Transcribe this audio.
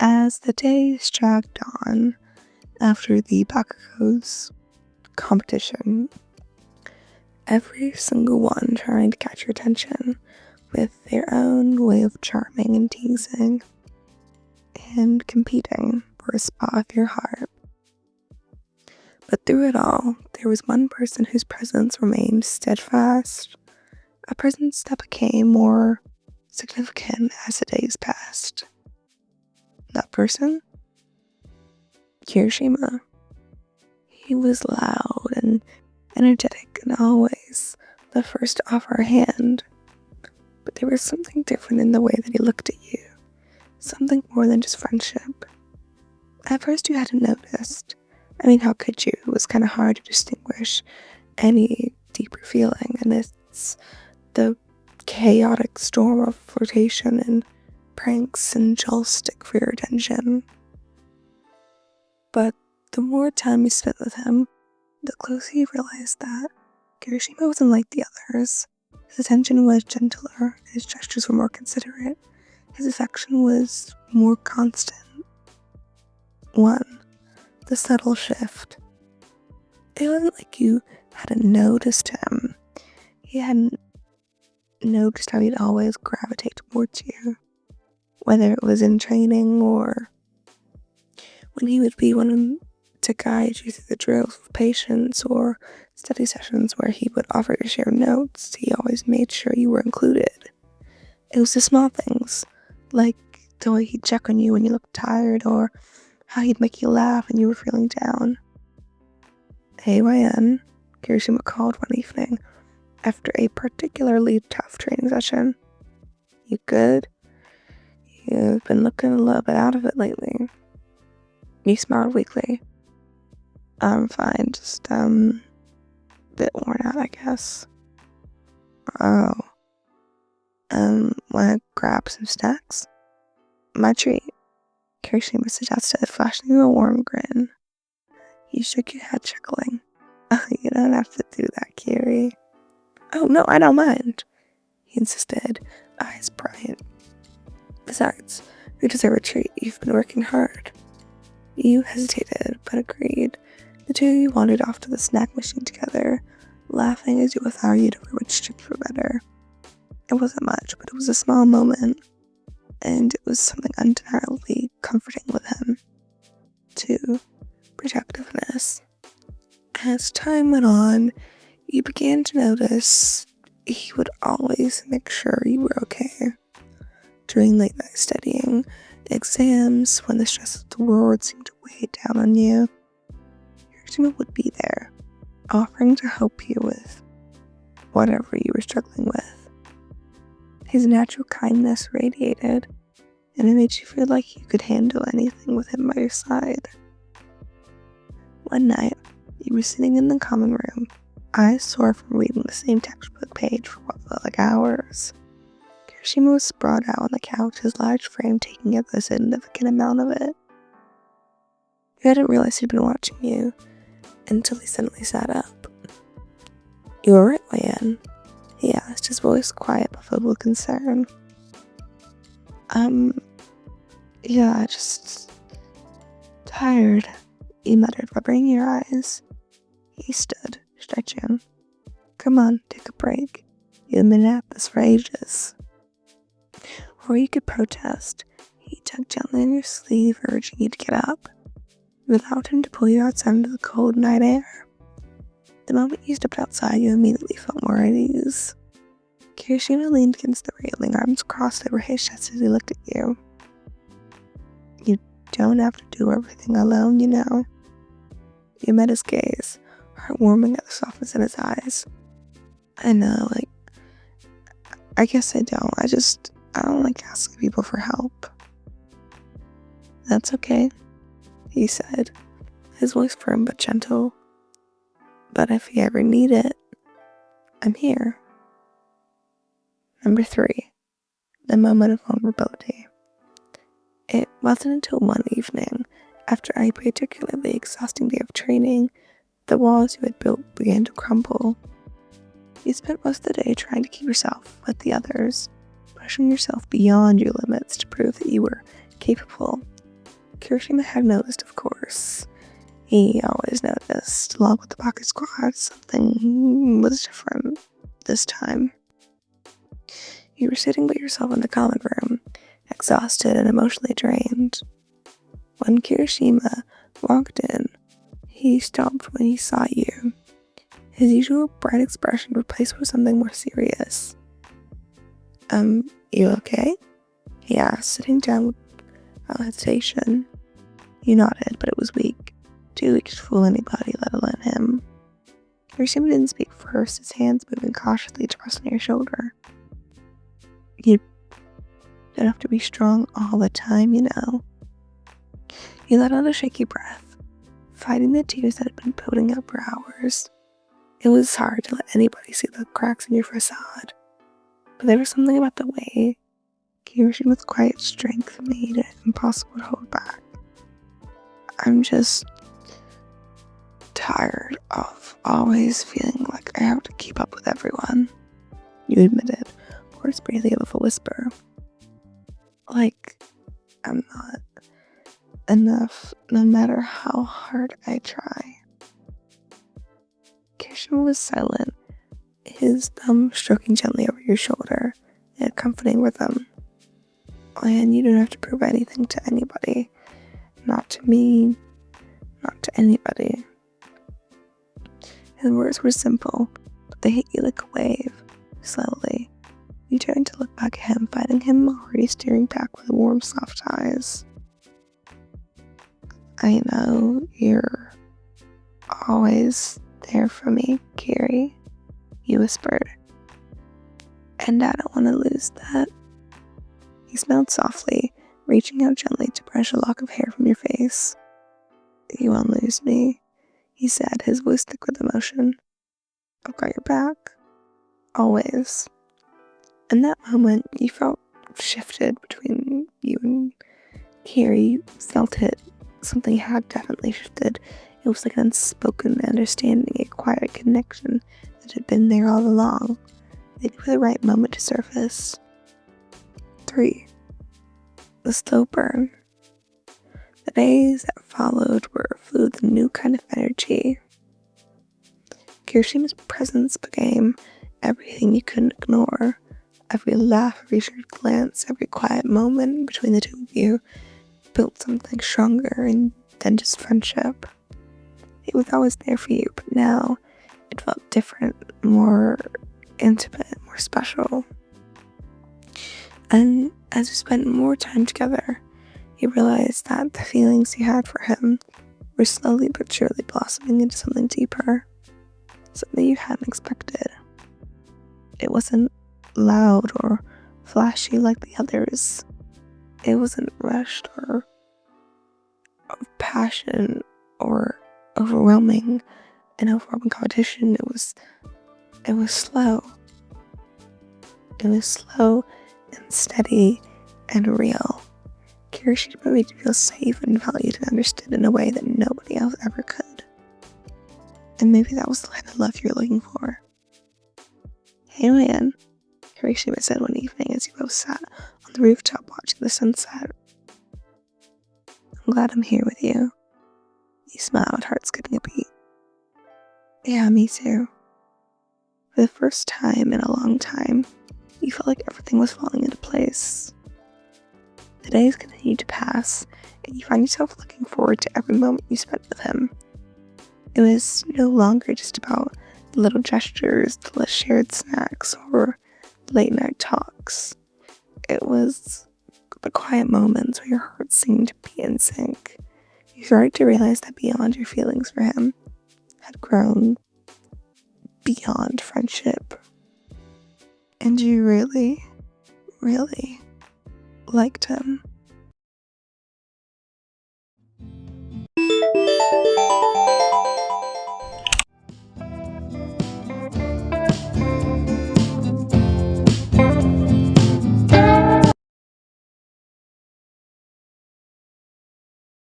As the days dragged on after the bakugou's competition, every single one trying to catch your attention with their own way of charming and teasing and competing for a spot of your heart. But through it all, there was one person whose presence remained steadfast, a presence that became more significant as the days passed. That person? Kirishima. He was loud and energetic and always the first to offer a hand. But there was something different in the way that he looked at you. Something more than just friendship. At first you hadn't noticed. I mean, how could you? It was kind of hard to distinguish any deeper feeling amidst the chaotic storm of flirtation and pranks and joystick for your attention. But the more time you spent with him, the closer you realized that Kirishima wasn't like the others. His attention was gentler, his gestures were more considerate, his affection was more constant. 1. The subtle shift. It wasn't like you hadn't noticed him. He hadn't noticed how he'd always gravitate towards you, whether it was in training or when he would be one to guide you through the drills with patience or study sessions where he would offer to share notes. He always made sure you were included. It was the small things, like the way he'd check on you when you looked tired or how he'd make you laugh when you were feeling down. AYN, Kirishima called one evening after a particularly tough training session. You good? You've been looking a little bit out of it lately. You smiled weakly. I'm fine, just a bit worn out, I guess. Oh. Wanna grab some snacks? My treat. Kirishima suggested, flashing you a warm grin. You shook your head, chuckling. Oh, you don't have to do that, Kiri. Oh, no, I don't mind, he insisted, eyes bright. Besides, you deserve a treat. You've been working hard. You hesitated, but agreed. The two of you wandered off to the snack machine together, laughing as you both argued over which chips were better. It wasn't much, but it was a small moment, and it was something undeniably comforting with him. 2. Protectiveness. As time went on, you began to notice he would always make sure you were okay. During late night studying, exams, when the stress of the world seemed to weigh down on you, Kirishima would be there, offering to help you with whatever you were struggling with. His natural kindness radiated, and it made you feel like you could handle anything with him by your side. One night, you were sitting in the common room, eyes sore from reading the same textbook page for what felt like hours. Kirishima was sprawled out on the couch, his large frame taking up a significant amount of it. You hadn't realized he'd been watching you until he suddenly sat up. You were right, Wayan, he asked, his voice quiet but filled with concern. Yeah, just tired, he muttered, rubbing your eyes. He stood, stretching. Come on, take a break. You've been at this for ages. Before you could protest, he tugged gently on your sleeve, urging you to get up. You allowed him to pull you outside into the cold night air. The moment you stepped outside, you immediately felt more at ease. Kirishima leaned against the railing, arms crossed over his chest as he looked at you. You don't have to do everything alone, you know. You met his gaze, heart warming at the softness in his eyes. I know, I guess I don't. I don't like asking people for help. That's okay, he said, his voice firm but gentle. But if you ever need it, I'm here. Number 3, the moment of vulnerability. It wasn't until one evening, after a particularly exhausting day of training, the walls you had built began to crumble. You spent most of the day trying to keep yourself with the others, pushing yourself beyond your limits to prove that you were capable, Kirishima had noticed, of course. He always noticed, along with the Bakusquad, something was different this time. You were sitting by yourself in the common room, exhausted and emotionally drained. When Kirishima walked in, he stopped when he saw you. His usual bright expression replaced with something more serious. You okay? He asked, sitting down without hesitation. You nodded, but it was weak. Too weak to fool anybody, let alone him. Kirishima didn't speak first, his hands moving cautiously to press on your shoulder. You don't have to be strong all the time, you know. He let out a shaky breath, fighting the tears that had been building up for hours. It was hard to let anybody see the cracks in your facade, but there was something about the way Kirishima's quiet strength made it impossible to hold back. I'm just tired of always feeling like I have to keep up with everyone, you admitted, words barely above a whisper. Like, I'm not enough, no matter how hard I try. Kirishima was silent, his thumb stroking gently over your shoulder in a comforting rhythm. And you don't have to prove anything to anybody. Not to me, not to anybody. His words were simple, but they hit you like a wave, slowly. You turned to look back at him, finding him already staring back with warm, soft eyes. I know you're always there for me, Kiri, you whispered. And I don't want to lose that. He smiled softly, reaching out gently to brush a lock of hair from your face. You won't lose me, he said, his voice thick with emotion. I've got your back. Always. In that moment, you felt shifted between you and Kiri. You felt it. Something had definitely shifted. It was like an unspoken understanding, a quiet connection that had been there all along, waiting for the right moment to surface. 3. The slow burn. The days that followed were filled with a new kind of energy. Kirishima's presence became everything you couldn't ignore. Every laugh, every shared glance, every quiet moment between the two of you built something stronger than just friendship. It was always there for you, but now it felt different, more intimate, more special. And as you spent more time together, you realized that the feelings you had for him were slowly but surely blossoming into something deeper, something you hadn't expected. It wasn't loud or flashy like the others. It wasn't rushed or of passion or overwhelming competition. It was slow. It was slow and steady and real. Kirishima made you feel safe and valued and understood in a way that nobody else ever could. And maybe that was the kind of love you were looking for. Hey man, Kirishima said one evening as you both sat on the rooftop watching the sunset. I'm glad I'm here with you. You smiled, heart skipping a beat. Yeah, me too. For the first time in a long time, you felt like everything was falling into place. The days continued to pass, and you find yourself looking forward to every moment you spent with him. It was no longer just about the little gestures, the shared snacks, or late night talks. It was the quiet moments where your heart seemed to be in sync. You started to realize that beyond your feelings for him had grown beyond friendship. And you really, really liked him.